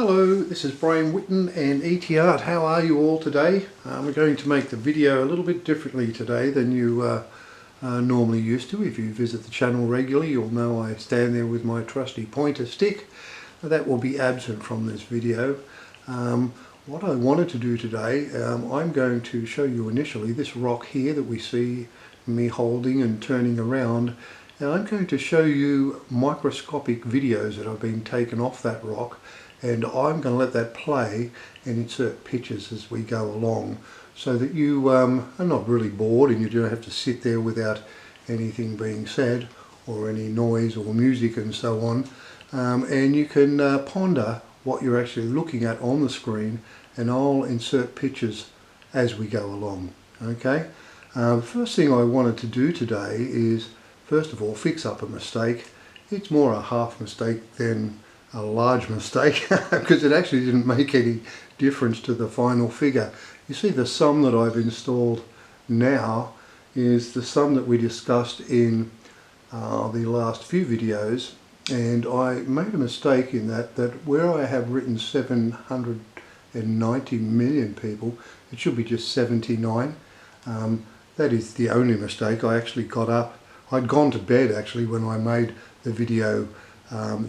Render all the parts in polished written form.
Hello, this is Brian Whitten and ET Art. How are you all today? We're going to make the video a little bit differently today than you are normally used to. If you visit the channel regularly, you'll know I stand there with my trusty pointer stick. That will be absent from this video. What I wanted to do today, I'm going to show you initially this rock here that we see me holding and turning around. Now I'm going to show you microscopic videos that have been taken off that rock, and I'm going to let that play and insert pictures as we go along so that you are not really bored and you don't have to sit there without anything being said or any noise or music and so on, and you can ponder what you're actually looking at on the screen, and I'll insert pictures as we go along. Okay. First thing I wanted to do today is first of all fix up a mistake. It's more a half mistake than a large mistake because it actually didn't make any difference to the final figure. You see, the sum that I've installed now is the sum that we discussed in the last few videos, and I made a mistake in that where I have written 790 million people, it should be just 79. That is the only mistake. I actually got up, I'd gone to bed actually when I made the video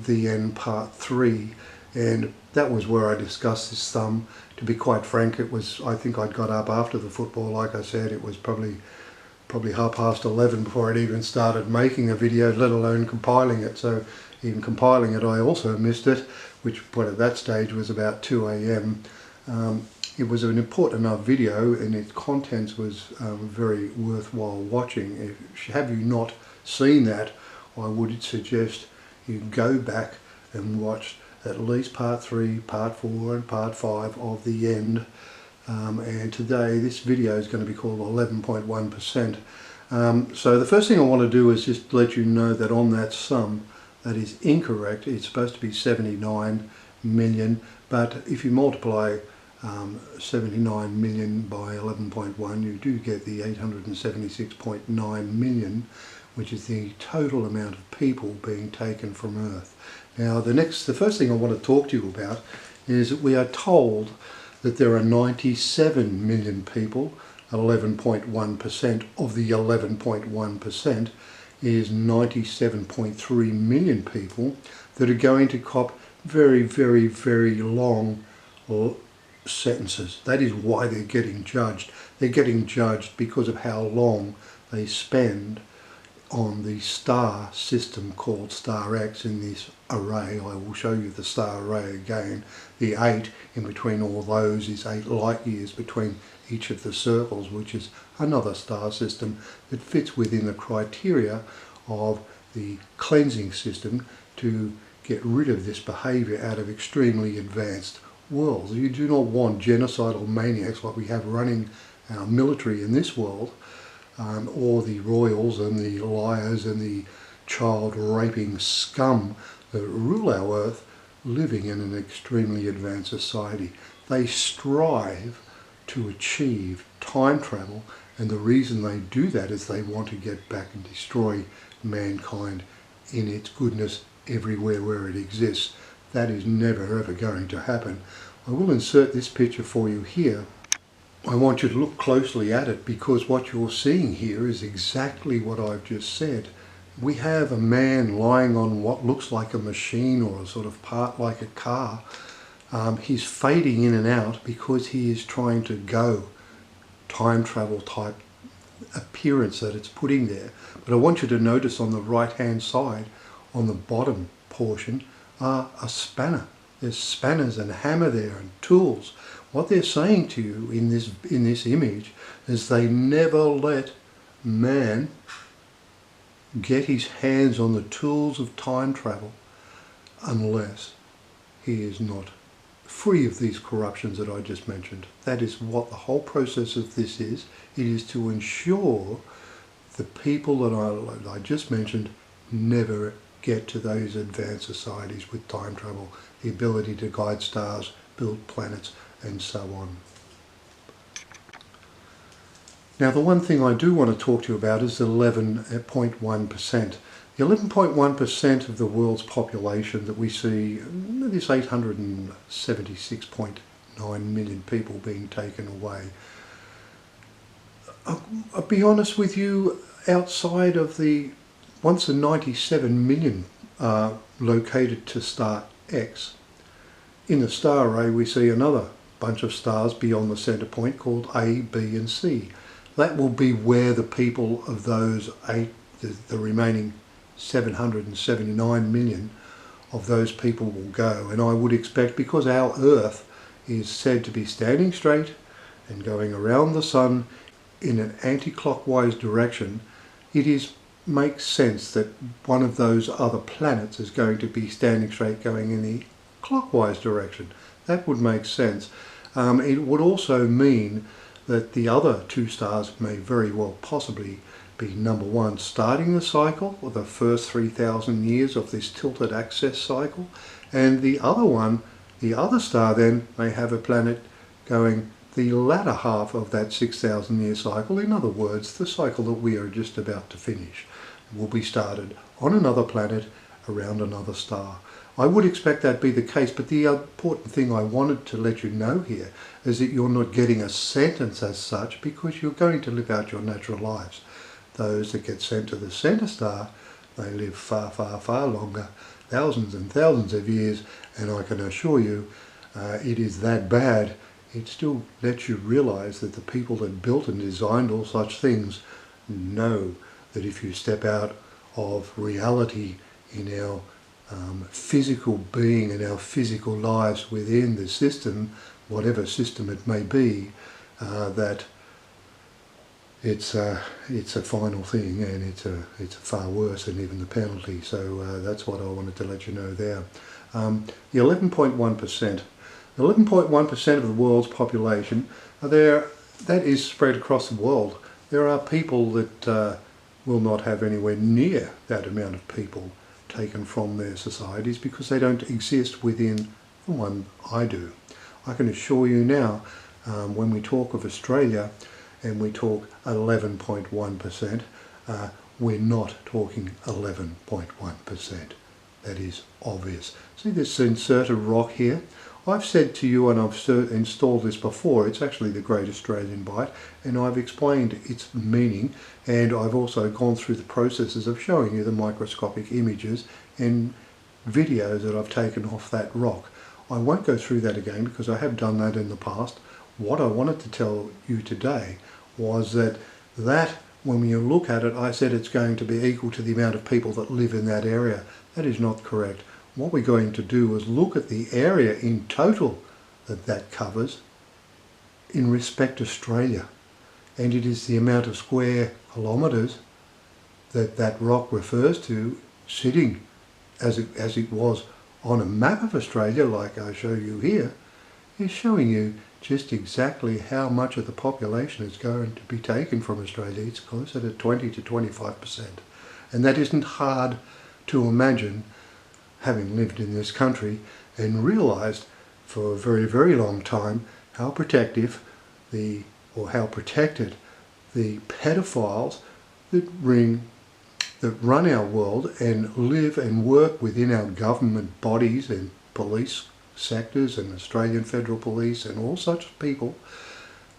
the end part 3, and that was where I discussed this sum. To be quite frank, it was, I think I'd got up after the football. Like I said, it was probably 11:30 before I'd even started making a video, let alone compiling it. So even compiling it I also missed it, which at that stage was about 2 AM. It was an important enough video and its contents was very worthwhile watching. Have you not seen that, I would suggest you go back and watch at least part 3, part 4 and part 5 of the end. And today this video is going to be called 11.1%. So the first thing I want to do is just let you know that on that sum, that is incorrect. It's supposed to be 79 million, but if you multiply 79 million by 11.1, you do get the 876.9 million, which is the total amount of people being taken from Earth. Now the first thing I want to talk to you about is that we are told that there are 97 million people. 11.1% of the 11.1% is 97.3 million people that are going to cop very, very, very long sentences. That is why they're getting judged. They're getting judged because of how long they spend on the star system called star X in this array. I will show you the star array again. The 8 in between all those is 8 light years between each of the circles, which is another star system that fits within the criteria of the cleansing system to get rid of this behavior out of extremely advanced worlds. You do not want genocidal maniacs like we have running our military in this world, or the royals and the liars and the child raping scum that rule our earth living in an extremely advanced society. They strive to achieve time travel, and the reason they do that is they want to get back and destroy mankind in its goodness everywhere where it exists. That is never ever going to happen. I will insert this picture for you here. I want you to look closely at it because what you're seeing here is exactly what I've just said. We have a man lying on what looks like a machine or a sort of part like a car. He's fading in and out because he is trying to go time travel type appearance that it's putting there. But I want you to notice on the right hand side, on the bottom portion, a spanner. There's spanners and a hammer there and tools. What they're saying to you in this image is they never let man get his hands on the tools of time travel unless he is not free of these corruptions that I just mentioned. That is what the whole process of this is. It is to ensure the people that I just mentioned never get to those advanced societies with time travel, the ability to guide stars, build planets, and so on. Now the one thing I do want to talk to you about is 11.1%. The 11.1% of the world's population that we see, this 876.9 million people being taken away. I'll be honest with you, outside of the once the 97 million are located to star X, in the star array we see another bunch of stars beyond the centre point called A, B and C. That will be where the people of those the remaining 779 million of those people will go. And I would expect, because our Earth is said to be standing straight and going around the Sun in an anti-clockwise direction, it makes sense that one of those other planets is going to be standing straight going in the clockwise direction. That would make sense. It would also mean that the other two stars may very well possibly be, number one, starting the cycle, or the first 3,000 years of this tilted axis cycle, and the other one, the other star then, may have a planet going the latter half of that 6,000 year cycle. In other words, the cycle that we are just about to finish will be started on another planet around another star. I would expect that to be the case, but the important thing I wanted to let you know here is that you're not getting a sentence as such, because you're going to live out your natural lives. Those that get sent to the centre star, they live far, far, far longer, thousands and thousands of years, and I can assure you it is that bad. It still lets you realise that the people that built and designed all such things know that if you step out of reality in our physical being and our physical lives within the system, whatever system it may be, that it's a final thing, and it's far worse than even the penalty. So that's what I wanted to let you know there. The 11.1%. 11.1% of the world's population that is spread across the world. There are people that will not have anywhere near that amount of people taken from their societies, because they don't exist within the one I do. I can assure you now, when we talk of Australia and we talk 11.1%, we're not talking 11.1%. That is obvious. See this inserted rock here? I've said to you, and I've installed this before, it's actually the Great Australian Bight, and I've explained its meaning, and I've also gone through the processes of showing you the microscopic images and videos that I've taken off that rock. I won't go through that again because I have done that in the past. What I wanted to tell you today was that when you look at it, I said it's going to be equal to the amount of people that live in that area. That is not correct. What we're going to do is look at the area in total that covers in respect to Australia, and it is the amount of square kilometres that rock refers to, sitting as it was on a map of Australia like I show you here, is showing you just exactly how much of the population is going to be taken from Australia. It's closer to 20 to 25%, and that isn't hard to imagine, having lived in this country and realised for a very, very long time how protective how protected the pedophiles that run our world and live and work within our government bodies and police sectors and Australian Federal Police and all such people,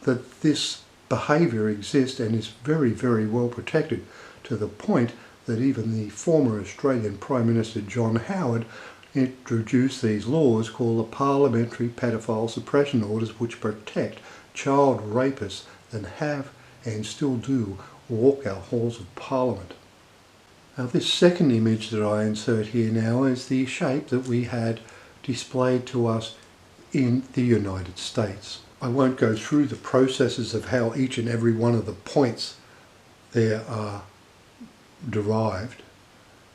that this behaviour exists and is very, very well protected, to the point that even the former Australian Prime Minister John Howard introduced these laws called the Parliamentary Pedophile Suppression Orders, which protect child rapists that have and still do walk our halls of Parliament. Now this second image that I insert here now is the shape that we had displayed to us in the United States. I won't go through the processes of how each and every one of the points there are derived,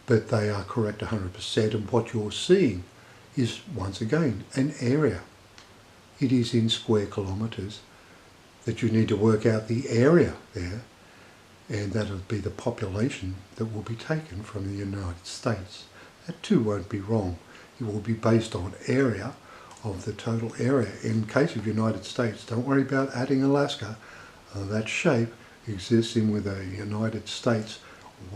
but they are correct 100%, and what you're seeing is once again an area. It is in square kilometres that you need to work out the area there, and that'll be the population that will be taken from the United States. That too won't be wrong. It will be based on area of the total area. In case of United States, don't worry about adding Alaska. That shape exists in with a United States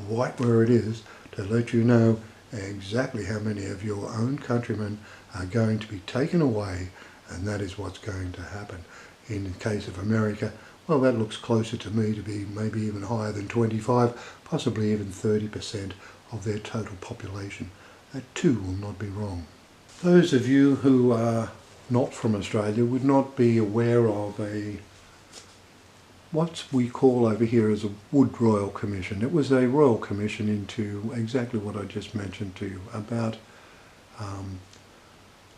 right where it is to let you know exactly how many of your own countrymen are going to be taken away, and that is what's going to happen. In the case of America, well, that looks closer to me to be maybe even higher than 25, possibly even 30% of their total population. That too will not be wrong. Those of you who are not from Australia would not be aware of what we call over here as a Wood Royal Commission. It was a Royal Commission into exactly what I just mentioned to you about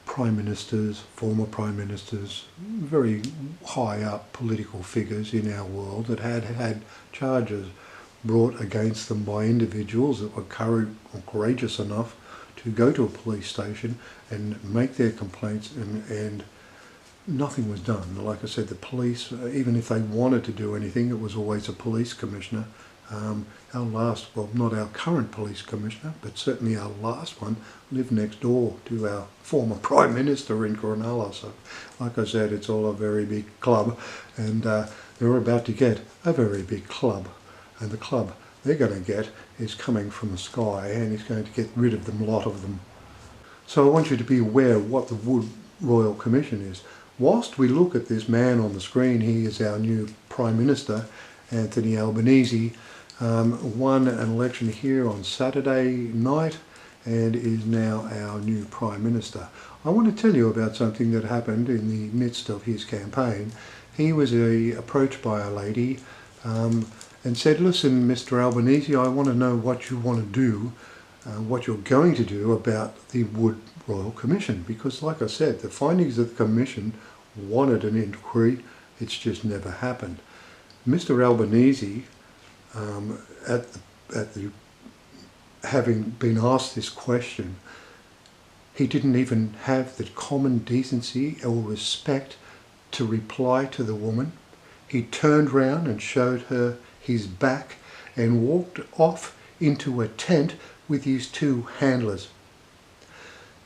Prime Ministers, former Prime Ministers, very high up political figures in our world that had charges brought against them by individuals that were courageous enough to go to a police station and make their complaints, and nothing was done. Like I said, the police, even if they wanted to do anything, it was always a police commissioner. Our last, well, not our current police commissioner, but certainly our last one, lived next door to our former Prime Minister in Cronulla. So, like I said, it's all a very big club, and they're about to get a very big club. And the club they're going to get is coming from the sky, and he's going to get rid of them, a lot of them. So I want you to be aware of what the Wood Royal Commission is. Whilst we look at this man on the screen, he is our new Prime Minister, Anthony Albanese, won an election here on Saturday night and is now our new Prime Minister. I want to tell you about something that happened in the midst of his campaign. He was approached by a lady and said, "Listen, Mr. Albanese, I want to know what you want to do, what you're going to do about the Wood Royal Commission, because like I said, the findings of the Commission wanted an inquiry, it's just never happened." Mr. Albanese, having been asked this question, he didn't even have the common decency or respect to reply to the woman. He turned round and showed her his back and walked off into a tent with his two handlers.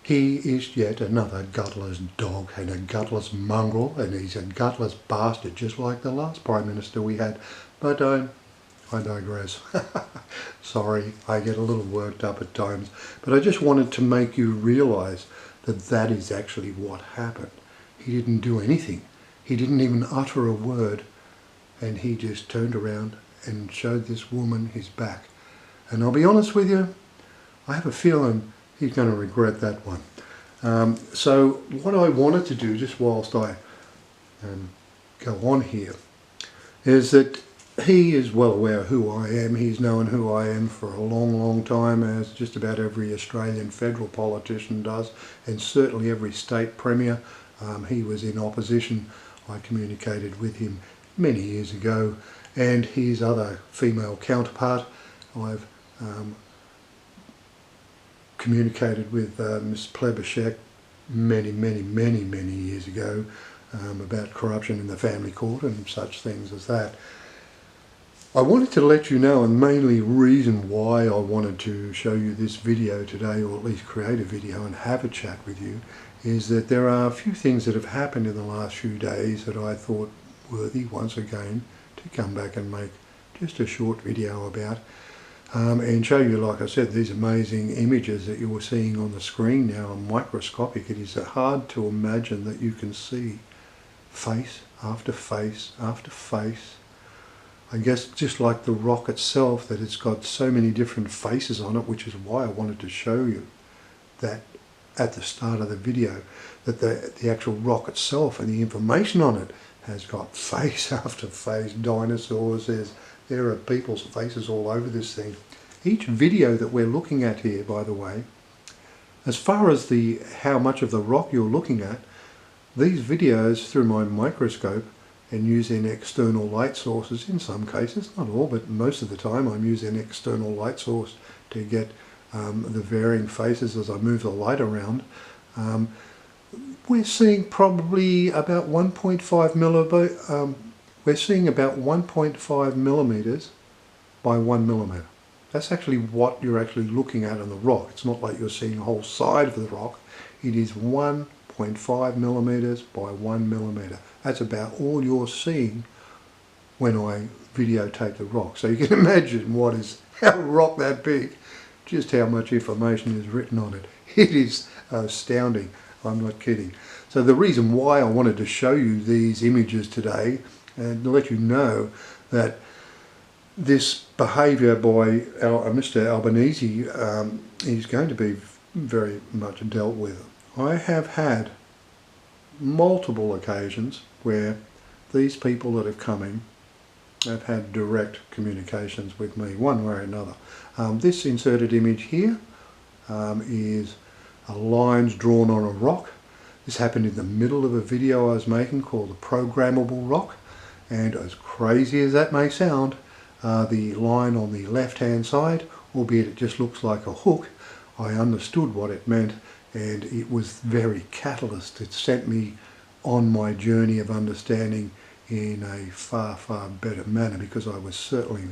He is yet another gutless dog and a gutless mongrel, and he's a gutless bastard, just like the last Prime Minister we had. But I digress. Sorry, I get a little worked up at times. But I just wanted to make you realise that that is actually what happened. He didn't do anything. He didn't even utter a word, and he just turned around and showed this woman his back. And I'll be honest with you, I have a feeling he's going to regret that one. So what I wanted to do, just whilst I go on here, is that he is well aware of who I am. He's known who I am for a long, long time, as just about every Australian federal politician does, and certainly every state premier. He was in opposition. I communicated with him many years ago, and his other female counterpart, I've communicated with Ms. Plebiscite many years ago about corruption in the family court and such things as that. I wanted to let you know, and mainly reason why I wanted to show you this video today, or at least create a video and have a chat with you, is that there are a few things that have happened in the last few days that I thought worthy once again to come back and make just a short video about, and show you, like I said, these amazing images that you were seeing on the screen now are microscopic. It is hard to imagine that you can see face after face after face. I guess just like the rock itself, that it's got so many different faces on it, which is why I wanted to show you that at the start of the video, that the actual rock itself and the information on it has got face after face, dinosaurs, there are people's faces all over this thing. Each video that we're looking at here, by the way, as far as how much of the rock you're looking at, these videos through my microscope and using external light sources, in some cases, not all, but most of the time I'm using external light source to get the varying faces as I move the light around. We're seeing probably about 1.5 millimeters by 1 millimeter. That's actually what you're actually looking at on the rock. It's not like you're seeing a whole side of the rock. It is 1.5 millimeters by 1 millimeter. That's about all you're seeing when I videotape the rock. So you can imagine what is a rock that big, just how much information is written on it. It is astounding, I'm not kidding. So the reason why I wanted to show you these images today and to let you know that this behaviour by Mr. Albanese is going to be very much dealt with. I have had multiple occasions where these people that have come in have had direct communications with me one way or another. This inserted image here is lines drawn on a rock. This happened in the middle of a video I was making called the Programmable Rock, and as crazy as that may sound, the line on the left hand side, albeit it just looks like a hook, I understood what it meant, and it was very catalyst. It sent me on my journey of understanding in a far better manner, because I was certainly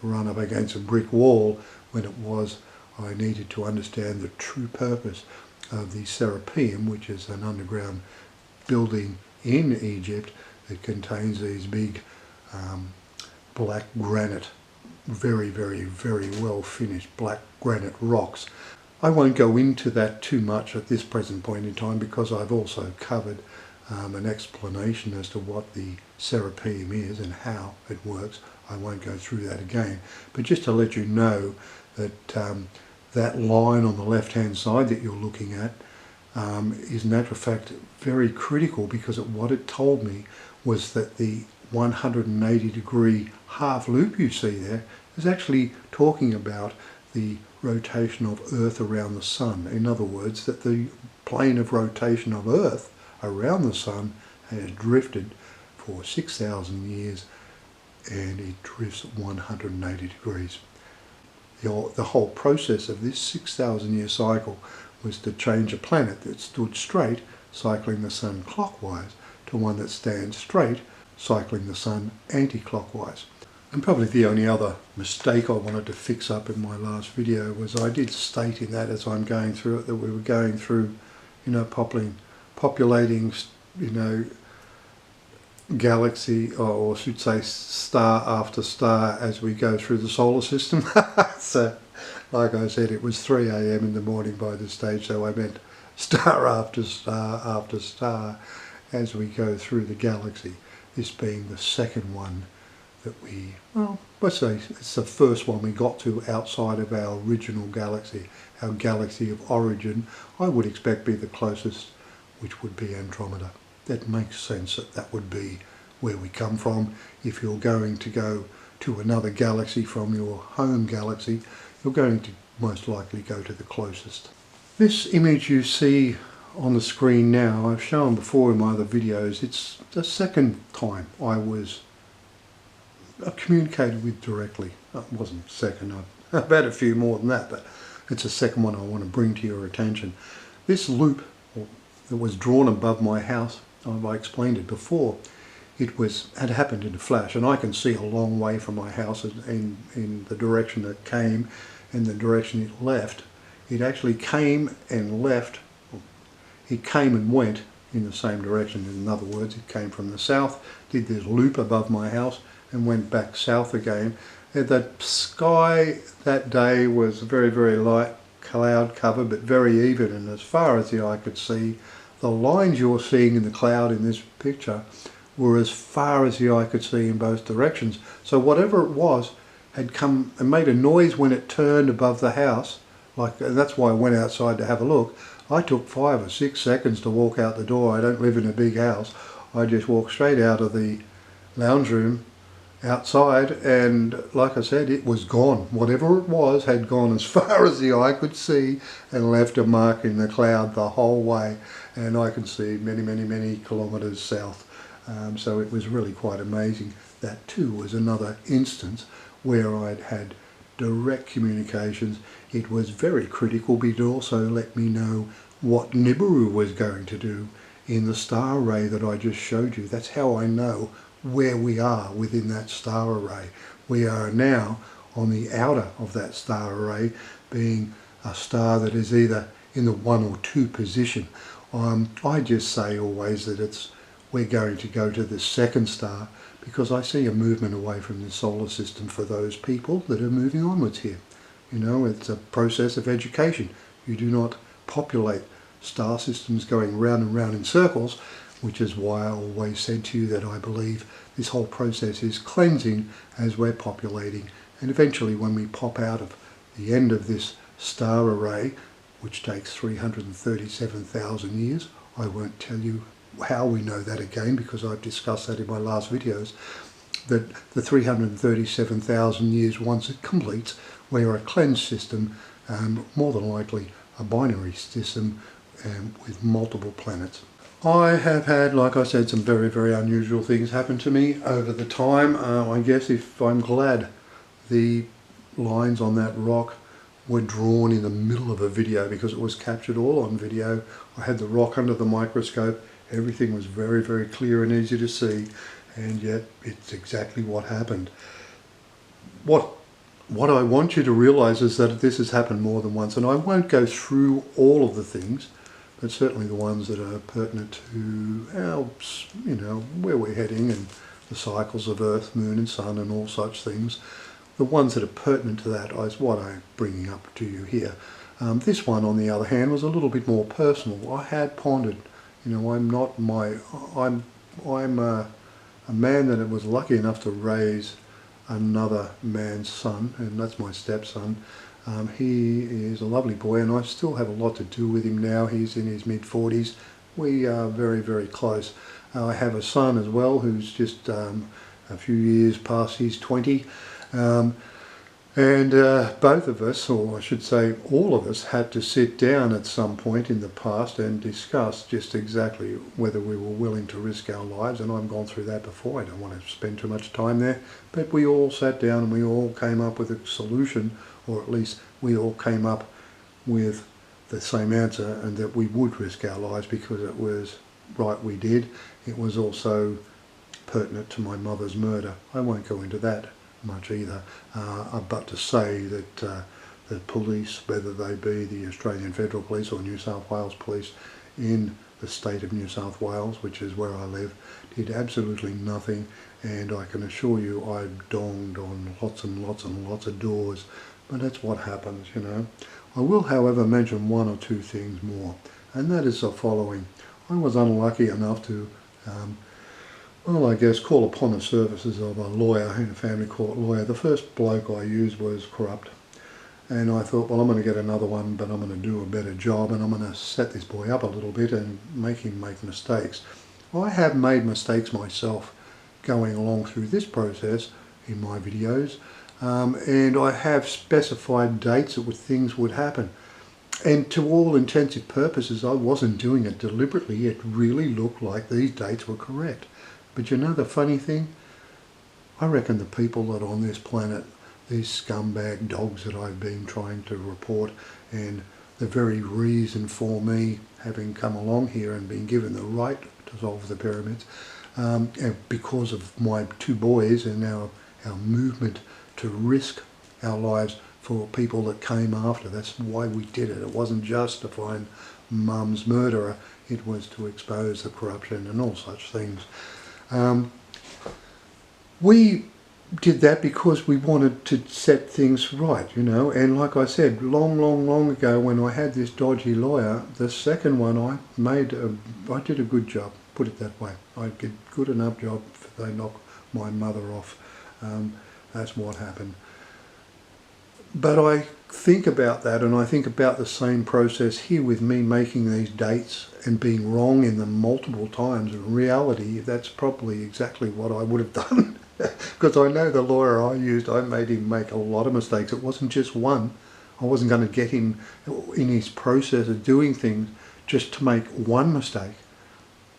run up against a brick wall when it was I needed to understand the true purpose of the Serapeum, which is an underground building in Egypt that contains these big black granite, very well finished black granite rocks. I won't go into that too much at this present point in time, because I've also covered an explanation as to what the Serapeum is and how it works. I won't go through that again, but just to let you know that that line on the left hand side that you're looking at is in actual fact very critical, because what it told me was that the 180-degree half loop you see there is actually talking about the rotation of Earth around the Sun. In other words, that the plane of rotation of Earth around the Sun has drifted for 6,000 years, and it drifts 180 degrees. The whole process of this 6,000 year cycle was to change a planet that stood straight, cycling the Sun clockwise, to one that stands straight, cycling the Sun anti-clockwise. And probably the only other mistake I wanted to fix up in my last video was I did state in that, as I'm going through it, that we were going through, populating, galaxy, or I should say star after star, as we go through the solar system. So, like I said, it was 3 AM in the morning by this stage, so I meant star after star after star as we go through the galaxy. This being the second one that let's say it's the first one we got to outside of our original galaxy, our galaxy of origin. I would expect be the closest, which would be Andromeda. That makes sense that would be where we come from. If you're going to go to another galaxy from your home galaxy, you're going to most likely go to the closest. This image you see on the screen now, I've shown before in my other videos. It's the second time I was communicated with directly. It wasn't second, I've had a few more than that, but it's the second one I want to bring to your attention. This loop that was drawn above my house, I explained it before, had happened in a flash, and I can see a long way from my house in the direction it came and the direction it left. It actually came and left, it came and went in the same direction. In other words, it came from the south, did this loop above my house, and went back south again. And the sky that day was very light, cloud cover, but very even, and as far as the eye could see, the lines you're seeing in the cloud in this picture were as far as the eye could see in both directions. So whatever it was had come and made a noise when it turned above the house. That's why I went outside to have a look. I took 5 or 6 seconds to walk out the door. I don't live in a big house. I just walked straight out of the lounge room outside, and like I said, it was gone. Whatever it was had gone as far as the eye could see and left a mark in the cloud the whole way, and I can see many kilometers south. So it was really quite amazing. That too was another instance where I'd had direct communications. It was very critical, but it also let me know what Nibiru was going to do in the star array that I just showed you. That's how I know where we are within that star array. We are now on the outer of that star array, being a star that is either in the 1 or 2 position. I just say always that we're going to go to the second star, because I see a movement away from the solar system for those people that are moving onwards here. You know, it's a process of education. You do not populate star systems going round and round in circles, which is why I always said to you that I believe this whole process is cleansing as we're populating, and eventually when we pop out of the end of this star array, which takes 337,000 years, I won't tell you how we know that again because I've discussed that in my last videos, that the 337,000 years, once it completes, we're a cleansed system, more than likely a binary system with multiple planets. I have had, like I said, some very, very unusual things happen to me over the time. I guess if I'm glad the lines on that rock were drawn in the middle of a video because it was captured all on video. I had the rock under the microscope. Everything was very, very clear and easy to see, and yet it's exactly what happened. What I want you to realize is that this has happened more than once, and I won't go through all of the things, but certainly the ones that are pertinent to our, you know, where we're heading and the cycles of Earth, Moon and Sun and all such things. The ones that are pertinent to that is what I'm bringing up to you here. This one, on the other hand, was a little bit more personal. I had pondered, you know, I'm a man that was lucky enough to raise another man's son, and that's my stepson. He is a lovely boy, and I still have a lot to do with him now. He's in his mid-40s. We are very, very close. I have a son as well who's just a few years past his 20. Both of us, or I should say all of us, had to sit down at some point in the past and discuss just exactly whether we were willing to risk our lives, and I've gone through that before. I don't want to spend too much time there, but we all sat down and we all came up with a solution, or at least we all came up with the same answer, and that we would risk our lives because it was right we did. It was also pertinent to my mother's murder. I won't go into that much either, but to say that the police, whether they be the Australian Federal Police or New South Wales Police in the state of New South Wales, which is where I live, did absolutely nothing, and I can assure you I donged on lots and lots and lots of doors, but that's what happens, you know. I will, however, mention one or two things more, and that is the following. I was unlucky enough to well, I guess call upon the services of a lawyer in a family court lawyer. The first bloke I used was corrupt, and I thought, well, I'm going to get another one, but I'm going to do a better job, and I'm going to set this boy up a little bit and make him make mistakes. I have made mistakes myself going along through this process in my videos, and I have specified dates that things would happen. And to all intensive purposes, I wasn't doing it deliberately. It really looked like these dates were correct. But you know the funny thing? I reckon the people that are on this planet, these scumbag dogs that I've been trying to report, and the very reason for me having come along here and been given the right to solve the pyramids, and because of my two boys and our movement to risk our lives for people that came after. That's why we did it. It wasn't just to find Mum's murderer, it was to expose the corruption and all such things. We did that because we wanted to set things right, you know, and like I said, long ago when I had this dodgy lawyer, the second one I did a good job, put it that way. I did good enough job if they knocked my mother off. That's what happened. But I think about that, and I think about the same process here with me making these dates and being wrong in them multiple times. In reality, that's probably exactly what I would have done. Because I know the lawyer I used, I made him make a lot of mistakes. It wasn't just one. I wasn't going to get him in his process of doing things just to make one mistake.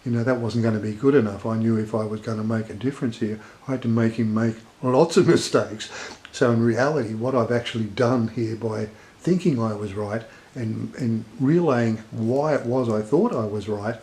You know, that wasn't going to be good enough. I knew if I was going to make a difference here, I had to make him make lots of mistakes. So in reality, what I've actually done here by thinking I was right and relaying why it was I thought I was right,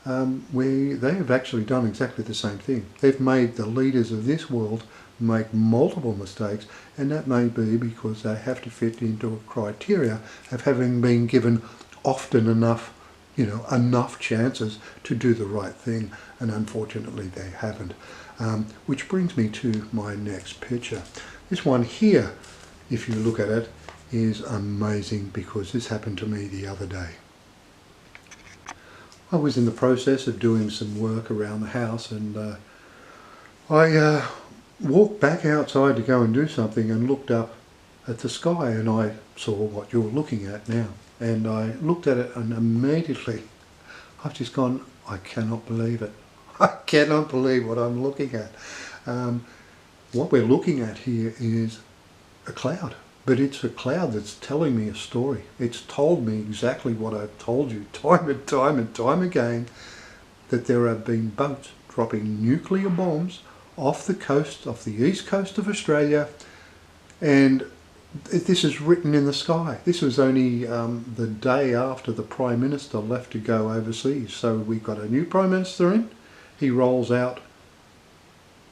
they have actually done exactly the same thing. They've made the leaders of this world make multiple mistakes, and that may be because they have to fit into a criteria of having been given often enough, you know, enough chances to do the right thing, and unfortunately they haven't. Which brings me to my next picture. This one here, if you look at it, is amazing because this happened to me the other day. I was in the process of doing some work around the house, and I walked back outside to go and do something and looked up at the sky, and I saw what you're looking at now. And I looked at it and immediately I've just gone, I cannot believe it. I cannot believe what I'm looking at. What we're looking at here is a cloud, but it's a cloud that's telling me a story. It's told me exactly what I've told you time and time and time again, that there have been boats dropping nuclear bombs off the coast, off the east coast of Australia, and this is written in the sky. This was only the day after the Prime Minister left to go overseas. So we've got a new Prime Minister in, he rolls out,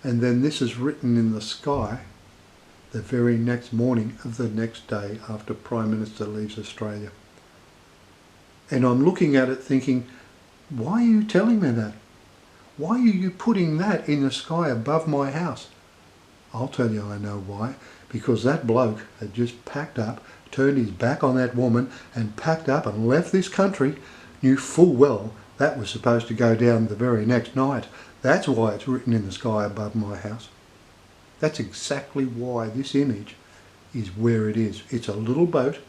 and then this is written in the sky the very next morning of the next day after Prime Minister leaves Australia. And I'm looking at it thinking, why are you telling me that? Why are you putting that in the sky above my house? I'll tell you I know why. Because that bloke had just packed up, turned his back on that woman and packed up and left this country, knew full well that was supposed to go down the very next night. That's why it's written in the sky above my house. That's exactly why this image is where it is. It's a little boat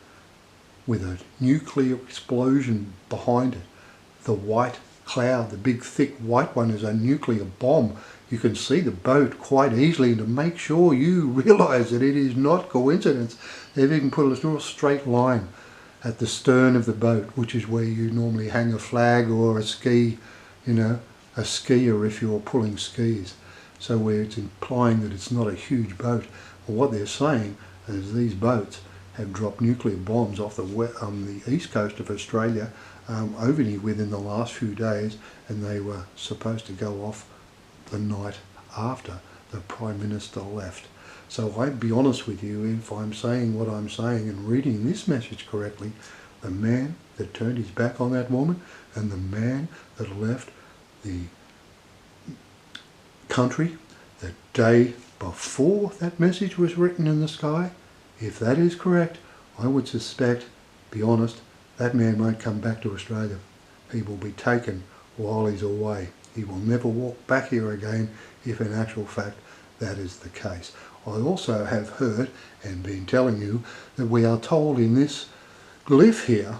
with a nuclear explosion behind it. The white cloud, the big thick white one, is a nuclear bomb. You can see the boat quite easily to make sure you realise that it is not coincidence. They've even put a little straight line at the stern of the boat, which is where you normally hang a flag or a ski, you know, a skier if you're pulling skis. So where it's implying that it's not a huge boat. Well, what they're saying is these boats have dropped nuclear bombs off the east coast of Australia only within the last few days, and they were supposed to go off the night after the Prime Minister left. So I'd be honest with you, if I'm saying what I'm saying and reading this message correctly, the man that turned his back on that woman and the man that left the country the day before that message was written in the sky, if that is correct, I would suspect, be honest, that man won't come back to Australia. He will be taken while he's away. He will never walk back here again if in actual fact that is the case. I also have heard and been telling you that we are told in this glyph here,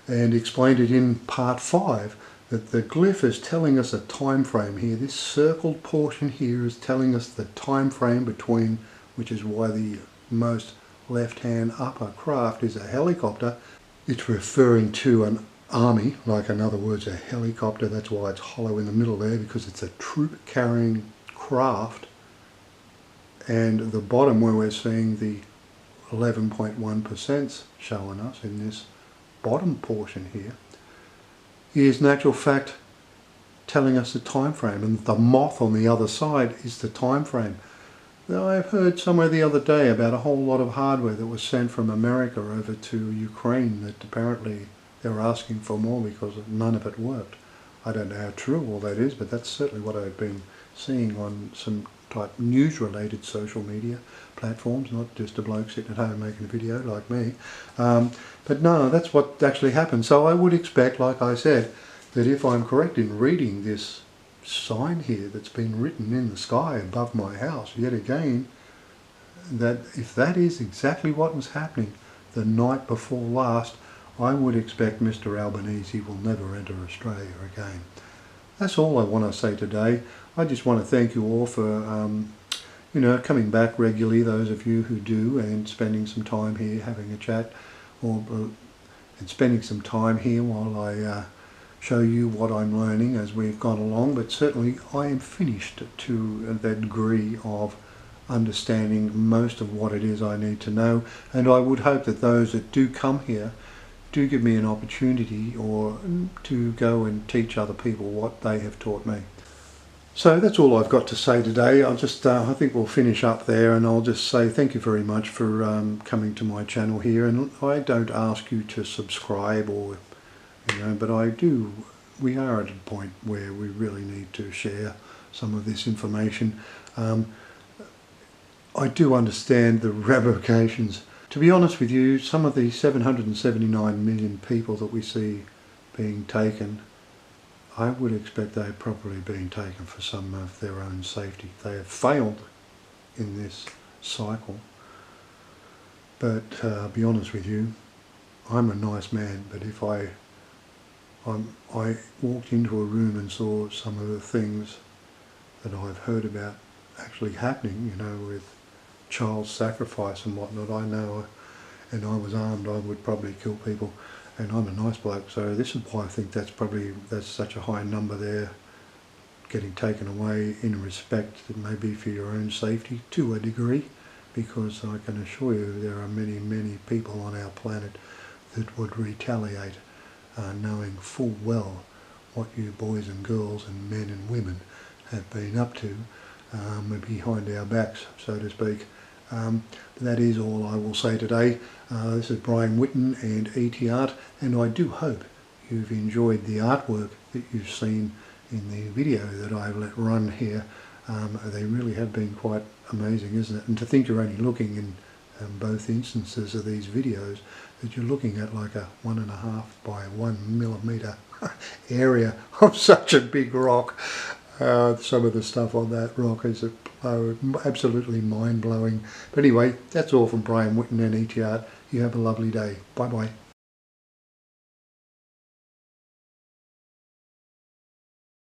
and explained it in part 5, that the glyph is telling us a time frame here. This circled portion here is telling us the time frame between, which is why the most left-hand upper craft is a helicopter. It's referring to an army, like in other words a helicopter. That's why it's hollow in the middle there, because it's a troop carrying craft. And the bottom where we're seeing the 11.1% showing us in this bottom portion here is in actual fact telling us the time frame, and the moth on the other side is the time frame. Now, I've heard somewhere the other day about a whole lot of hardware that was sent from America over to Ukraine that apparently they were asking for more because none of it worked. I don't know how true all that is, but that's certainly what I've been seeing on some type news-related social media platforms, not just a bloke sitting at home making a video like me. But no, that's what actually happened. So I would expect, like I said, that if I'm correct in reading this sign here that's been written in the sky above my house, yet again, that if that is exactly what was happening the night before last, I would expect Mr. Albanese will never enter Australia again. That's all I want to say today. I just want to thank you all for coming back regularly, those of you who do, and spending some time here having a chat, and spending some time here while I show you what I'm learning as we've gone along. But certainly I am finished to the degree of understanding most of what it is I need to know, and I would hope that those that do come here do give me an opportunity or to go and teach other people what they have taught me. So that's all I've got to say today. I think we'll finish up there, and I'll just say thank you very much for coming to my channel here. And I don't ask you to subscribe or, but we are at a point where we really need to share some of this information. I do understand the ramifications. To be honest with you, some of the 779 million people that we see being taken, I would expect they're probably being taken for some of their own safety. They have failed in this cycle. But I'll be honest with you, I'm a nice man, but if I walked into a room and saw some of the things that I've heard about actually happening, you know, with child sacrifice and whatnot, I know, and I was armed, I would probably kill people, and I'm a nice bloke, so this is why I think that's such a high number there getting taken away, in respect that maybe for your own safety to a degree, because I can assure you there are many, many people on our planet that would retaliate, knowing full well what you boys and girls and men and women have been up to behind our backs, so to speak. That is all I will say today. This is Brian Whitten and ET Art, and I do hope you've enjoyed the artwork that you've seen in the video that I've let run here. They really have been quite amazing, isn't it? And to think you're only looking in both instances of these videos, that you're looking at like a 1.5 by 1 millimeter area of such a big rock. Some of the stuff on that rock is absolutely mind-blowing. But anyway, that's all from Brian Whitten and ET Art. You have a lovely day. Bye-bye.